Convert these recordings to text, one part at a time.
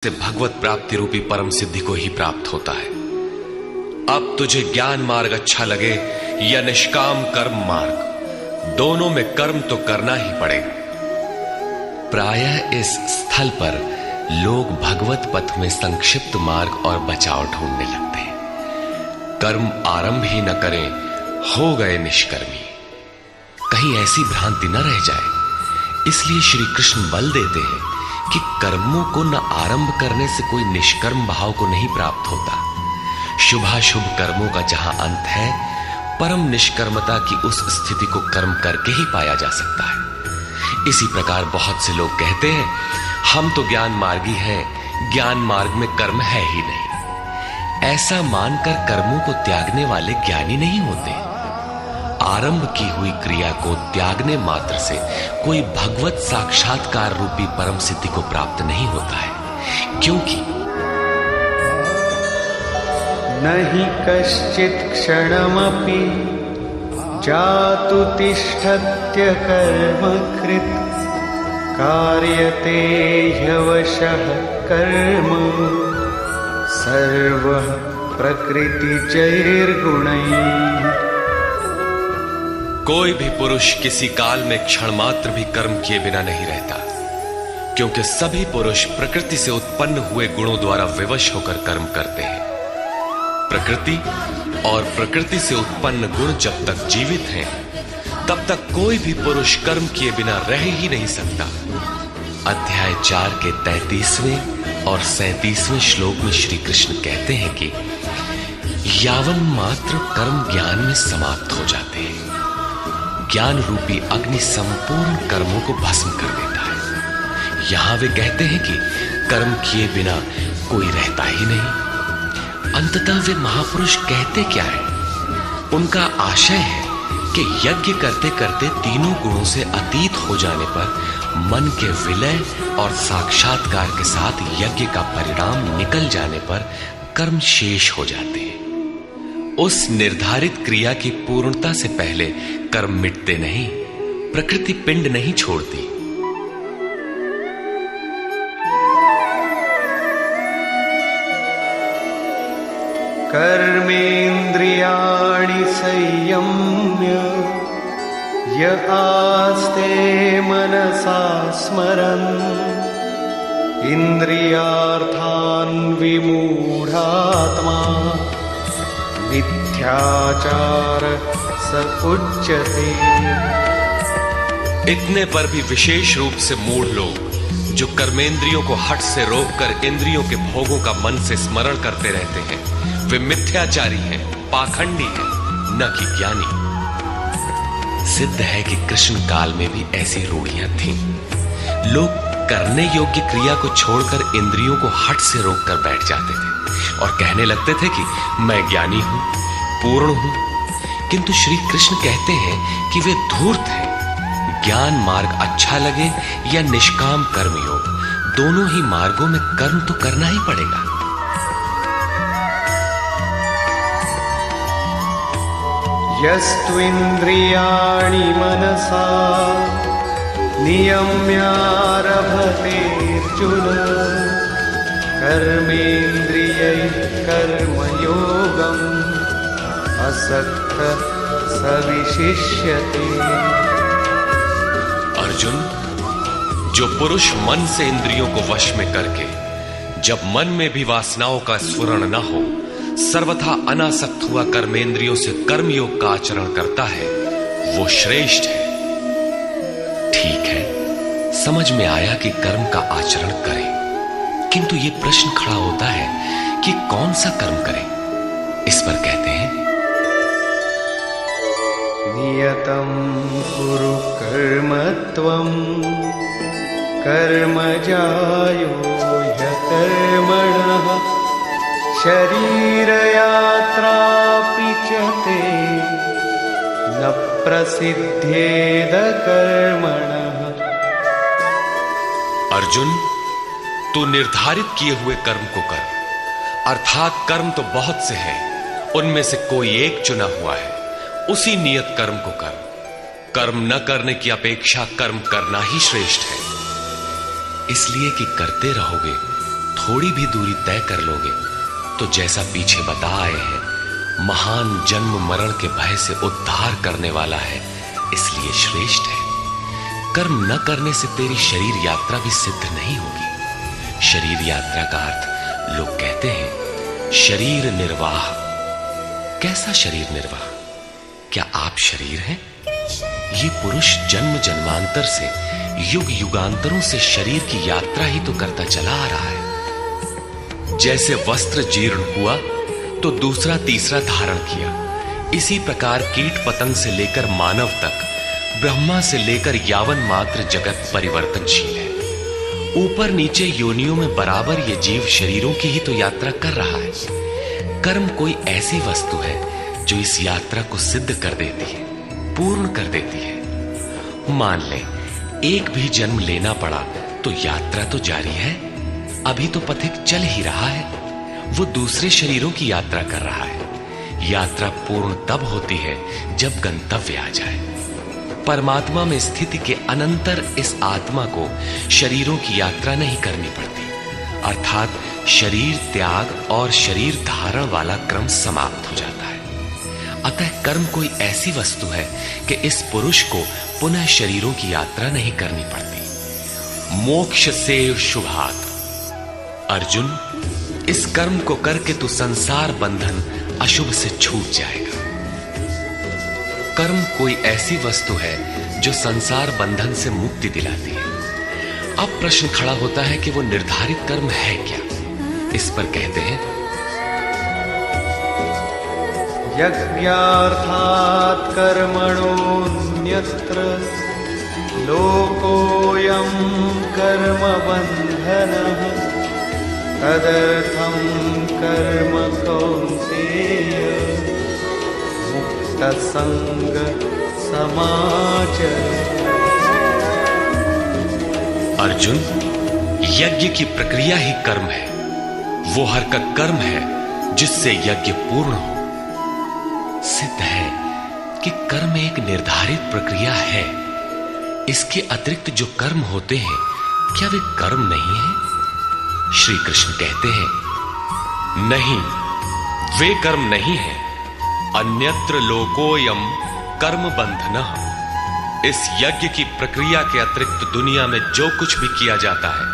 से भगवत प्राप्ति रूपी परम सिद्धि को ही प्राप्त होता है। अब तुझे ज्ञान मार्ग अच्छा लगे या निष्काम कर्म मार्ग, दोनों में कर्म तो करना ही पड़ेगा। प्रायः इस स्थल पर लोग भगवत पथ में संक्षिप्त मार्ग और बचाव ढूंढने लगते हैं। कर्म आरंभ ही न करें, हो गए निष्कर्मी। कहीं ऐसी भ्रांति न रह जाए, इसलिए श्री कृष्ण बल देते हैं कि कर्मों को न आरंभ करने से कोई निष्कर्म भाव को नहीं प्राप्त होता। शुभाशुभ कर्मों का जहां अंत है, परम निष्कर्मता की उस स्थिति को कर्म करके ही पाया जा सकता है। इसी प्रकार बहुत से लोग कहते हैं, हम तो ज्ञान मार्गी हैं, ज्ञान मार्ग में कर्म है ही नहीं। ऐसा मानकर कर्मों को त्यागने वाले ज्ञानी नहीं होते। आरंभ की हुई क्रिया को त्यागने मात्र से कोई भगवत साक्षात्कार रूपी परम सिद्धि को प्राप्त नहीं होता है, क्योंकि नहि कश्चित् क्षणमपि जातु तिष्ठत्य कर्मकृत् कार्यते ह्यवशः कर्म सर्वः प्रकृतिजैर्गुणैः। कोई भी पुरुष किसी काल में क्षण मात्र भी कर्म किए बिना नहीं रहता, क्योंकि सभी पुरुष प्रकृति से उत्पन्न हुए गुणों द्वारा विवश होकर कर्म करते हैं। प्रकृति और प्रकृति से उत्पन्न गुण जब तक जीवित हैं, तब तक कोई भी पुरुष कर्म किए बिना रह ही नहीं सकता। अध्याय 4 के 33वें और 37वें श्लोक में श्री कृष्ण कहते हैं कि यावन मात्र कर्म ज्ञान में समाप्त हो जाते हैं। ज्ञान रूपी अग्नि संपूर्ण कर्मों को भस्म कर देता है। यहां वे कहते हैं कि कर्म किए बिना कोई रहता ही नहीं। अंततः वे महापुरुष कहते क्या है? उनका आशय है कि यज्ञ करते करते तीनों गुणों से अतीत हो जाने पर मन के विलय और साक्षात्कार के साथ यज्ञ का परिणाम निकल जाने पर कर्म शेष हो जाते हैं। उस निर्धारित क्रिया की पूर्णता से पहले कर्म मिटते नहीं, प्रकृति पिंड नहीं छोड़ती। कर्मेन्द्रियाणि संयम्य य आस्ते मनसा स्मरन् इंद्रियार्थान् विमूढ़ात्मा मिथ्याचार स उच्यते। इतने पर भी विशेष रूप से मूढ़ लोग जो कर्मेंद्रियों को हठ से रोककर इंद्रियों के भोगों का मन से स्मरण करते रहते हैं, वे मिथ्याचारी हैं, पाखंडी हैं, न कि ज्ञानी। सिद्ध है कि कृष्ण काल में भी ऐसी रूढ़ियां थीं। लोग करने योग्य क्रिया को छोड़कर इंद्रियों को हठ से रोककर बैठ जाते थे और कहने लगते थे कि मैं ज्ञानी हूं, पूर्ण हूं। किंतु श्री कृष्ण कहते हैं कि वे धूर्त हैं। ज्ञान मार्ग अच्छा लगे या निष्काम कर्म योग, दोनों ही मार्गों में कर्म तो करना ही पड़ेगा। यस्त्विन्द्रियाणि मनसा नियम्यारभतेऽर्जुन कर्मेन्द्रियैः कर्मयोगम् असक्तः स विशिष्यते। अर्जुन, जो पुरुष मन से इंद्रियों को वश में करके जब मन में भी वासनाओं का स्फुरण न हो, सर्वथा अनासक्त हुआ कर्मेंद्रियों से कर्मयोग का आचरण करता है, वो श्रेष्ठ है। ठीक है, समझ में आया कि कर्म का आचरण करें, किंतु ये प्रश्न खड़ा होता है कि कौन सा कर्म करें। इस पर कहते हैं, नियतं कुरु कर्म त्वं कर्मजायो ह्यकर्मणः शरीरयात्रापि च ते न प्रसिद्धेद कर्मणः। अर्जुन, तू निर्धारित किए हुए कर्म को कर, अर्थात कर्म तो बहुत से हैं, उनमें से कोई एक चुना हुआ है, उसी नियत कर्म को कर। कर्म न करने की अपेक्षा कर्म करना ही श्रेष्ठ है। इसलिए कि करते रहोगे थोड़ी भी दूरी तय कर लोगे तो जैसा पीछे बता आए हैं, महान जन्म मरण के भय से उद्धार करने वाला है, इसलिए श्रेष्ठ है। कर्म न करने से तेरी शरीर यात्रा भी सिद्ध नहीं होगी। शरीर यात्रा का अर्थ लोग कहते हैं शरीर निर्वाह। कैसा शरीर निर्वाह? क्या आप शरीर हैं? ये पुरुष जन्म जन्मांतर से, युग युगांतरों से शरीर की यात्रा ही तो करता चला आ रहा है। जैसे वस्त्र जीर्ण हुआ तो दूसरा तीसरा धारण किया, इसी प्रकार कीट पतंग से लेकर मानव तक, ब्रह्मा से लेकर यावन मात्र जगत परिवर्तनशील है। ऊपर नीचे योनियों में बराबर ये जीव शरीरों की ही तो यात्रा कर रहा है। कर्म कोई ऐसी वस्तु है जो इस यात्रा को सिद्ध कर देती है, पूर्ण कर देती है। मान ले एक भी जन्म लेना पड़ा तो यात्रा तो जारी है। अभी तो पथिक चल ही रहा है, वो दूसरे शरीरों की यात्रा कर रहा है। यात्रा पूर्ण तब होती है जब गंतव्य आ जाए। परमात्मा में स्थिति के अनंतर इस आत्मा को शरीरों की यात्रा नहीं करनी पड़ती, अर्थात शरीर त्याग और शरीर धारण वाला क्रम समाप्त हो जाता है। अतः कर्म कोई ऐसी वस्तु है कि इस पुरुष को पुनः शरीरों की यात्रा नहीं करनी पड़ती। मोक्ष से शुभात। अर्जुन, इस कर्म को करके तू संसार बंधन अशुभ से छूट जाएगा। कर्म कोई ऐसी वस्तु है जो संसार बंधन से मुक्ति दिलाती है। अब प्रश्न खड़ा होता है कि वो निर्धारित कर्म है क्या? इस पर कहते हैं यज्ञार्थात् कर्मणोऽन्यत्र लोकोऽयं कर्म बन्धनः तदर्थं कर्म कौन्तेय मुक्तसंग समाचर। अर्जुन, यज्ञ की प्रक्रिया ही कर्म है। वो हरकत कर्म है जिससे यज्ञ पूर्ण हो। सिद्ध है कि कर्म एक निर्धारित प्रक्रिया है। इसके अतिरिक्त जो कर्म होते हैं, क्या वे कर्म नहीं है? श्री कृष्ण कहते हैं, नहीं, वे कर्म नहीं है। अन्यत्र लोकोयम कर्म बंधनः। इस यज्ञ की प्रक्रिया के अतिरिक्त दुनिया में जो कुछ भी किया जाता है,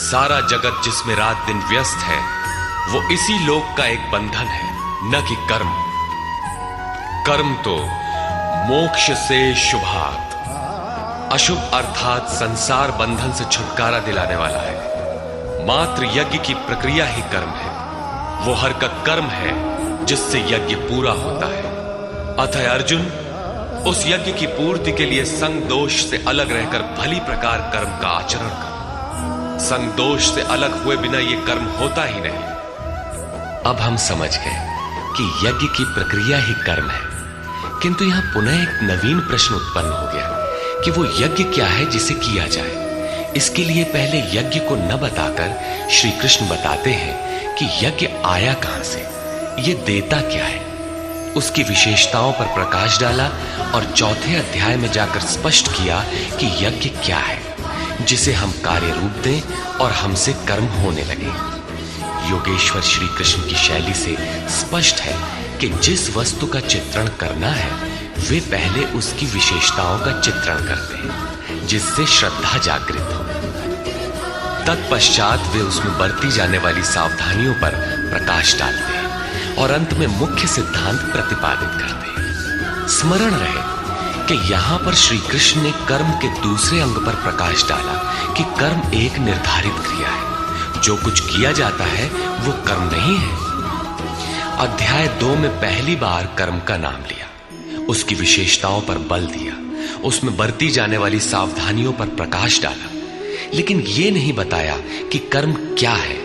सारा जगत जिसमें रात दिन व्यस्त है, वो इसी लोक का एक बंधन है, न कि कर्म। कर्म तो मोक्ष से शुभात। अशुभ अर्थात संसार बंधन से छुटकारा दिलाने वाला है। मात्र यज्ञ की प्रक्रिया ही कर्म है। वो हरकत कर्म है जिससे यज्ञ पूरा होता है। अतः अर्जुन, उस यज्ञ की पूर्ति के लिए संग दोष से अलग रहकर भली प्रकार कर्म का आचरण कर। संग दोष से अलग हुए बिना यह कर्म होता ही नहीं। अब हम समझ गए कि यज्ञ की प्रक्रिया ही कर्म है, किंतु यहां पुनः एक नवीन प्रश्न उत्पन्न हो गया कि वो यज्ञ क्या है जिसे किया जाए। इसके लिए पहले यज्ञ को न बताकर श्री कृष्ण बताते हैं कि यज्ञ आया कहां से, ये देता क्या है। उसकी विशेषताओं पर प्रकाश डाला और चौथे अध्याय में जाकर स्पष्ट किया कि यज्ञ क्या है, जिसे हम कार्य रूप दें और हमसे कर्म होने लगे। योगेश्वर श्री कृष्ण की शैली से स्पष्ट है कि जिस वस्तु का चित्रण करना है, वे पहले उसकी विशेषताओं का चित्रण करते हैं, जिससे श्रद्धा जागृत हो। तत्पश्चात वे उसमें बरती जाने वाली सावधानियों पर प्रकाश डालते हैं और अंत में मुख्य सिद्धांत प्रतिपादित करते हैं। स्मरण रहे कि यहां पर श्री कृष्ण ने कर्म के दूसरे अंग पर प्रकाश डाला कि कर्म एक निर्धारित क्रिया है। जो कुछ किया जाता है वो कर्म नहीं है। अध्याय 2 में पहली बार कर्म का नाम लिया, उसकी विशेषताओं पर बल दिया, उसमें बरती जाने वाली सावधानियों पर प्रकाश डाला, लेकिन यह नहीं बताया कि कर्म क्या है।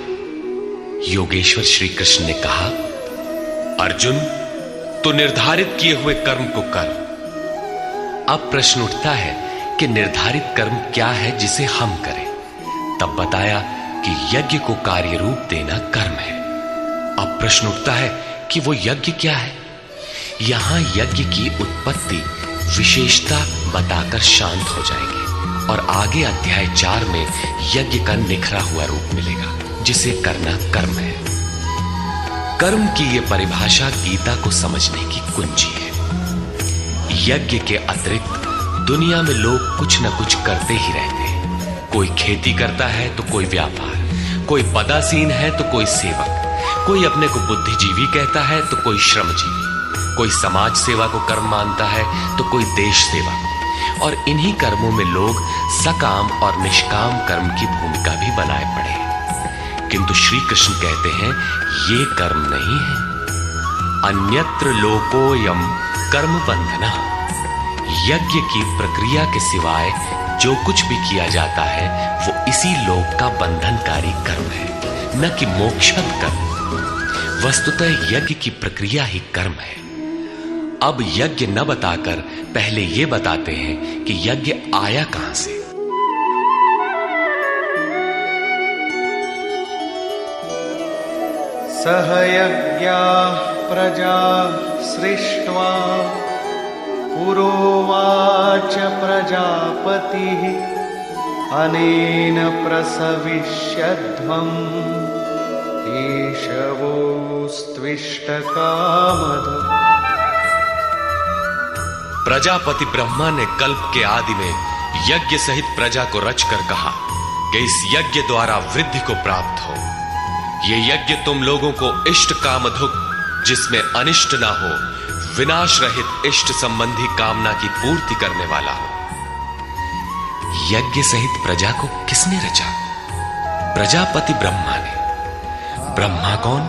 योगेश्वर श्री कृष्ण ने कहा, अर्जुन, तो निर्धारित किए हुए कर्म को कर। अब प्रश्न उठता है कि निर्धारित कर्म क्या है जिसे हम करें। तब बताया कि यज्ञ को कार्य रूप देना कर्म है। अब प्रश्न उठता है कि वो यज्ञ क्या है। यहां यज्ञ की उत्पत्ति विशेषता बताकर शांत हो जाएंगे और आगे अध्याय 4 में यज्ञ का निखरा हुआ रूप मिलेगा। जिसे करना कर्म है। कर्म की यह परिभाषा गीता को समझने की कुंजी है। यज्ञ के अतिरिक्त दुनिया में लोग कुछ न कुछ करते ही रहते हैं। कोई खेती करता है तो कोई व्यापार, कोई पदासीन है तो कोई सेवक, कोई अपने को बुद्धिजीवी कहता है तो कोई श्रमजीवी, कोई समाज सेवा को कर्म मानता है तो कोई देश सेवा। और इन्हीं कर्मों में लोग सकाम और निष्काम कर्म की भूमिका भी बनाए पड़े हैं। किंतु श्री कृष्ण कहते हैं ये कर्म नहीं है। अन्यत्र लोकोयम कर्म बंधना। यज्ञ की प्रक्रिया के सिवाय जो कुछ भी किया जाता है वो इसी लोक का बंधनकारी कर्म है, न कि मोक्षद कर्म। वस्तुतः यज्ञ की प्रक्रिया ही कर्म है। अब यज्ञ न बताकर पहले ये बताते हैं कि यज्ञ आया कहां से। सह यज्ञाः प्रजा सृष्ट्वा पुरोवाच प्रजापतिः अनेन प्रसविष्यध्वम् ईशवोस्त्विष्टकामधुक्। प्रजापति ब्रह्मा ने कल्प के आदि में यज्ञ सहित प्रजा को रचकर कहा कि इस यज्ञ द्वारा वृद्धि को प्राप्त हो। ये यज्ञ तुम लोगों को इष्ट कामधुक, जिसमें अनिष्ट ना हो, विनाश रहित इष्ट संबंधी कामना की पूर्ति करने वाला हो। यज्ञ सहित प्रजा को किसने रचा? प्रजापति ब्रह्मा ने। ब्रह्मा कौन?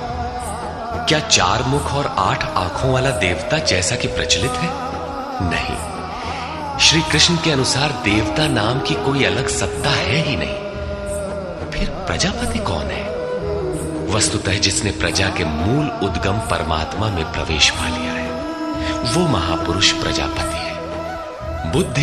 क्या 4 मुख और 8 आंखों वाला देवता जैसा कि प्रचलित है? नहीं। श्री कृष्ण के अनुसार देवता नाम की कोई अलग सत्ता है ही नहीं। फिर प्रजापति कौन है? वस्तुतः जिसने प्रजा के मूल उद्गम परमात्मा में प्रवेश पा लिया है, वो महापुरुष प्रजापति है। बुद्धि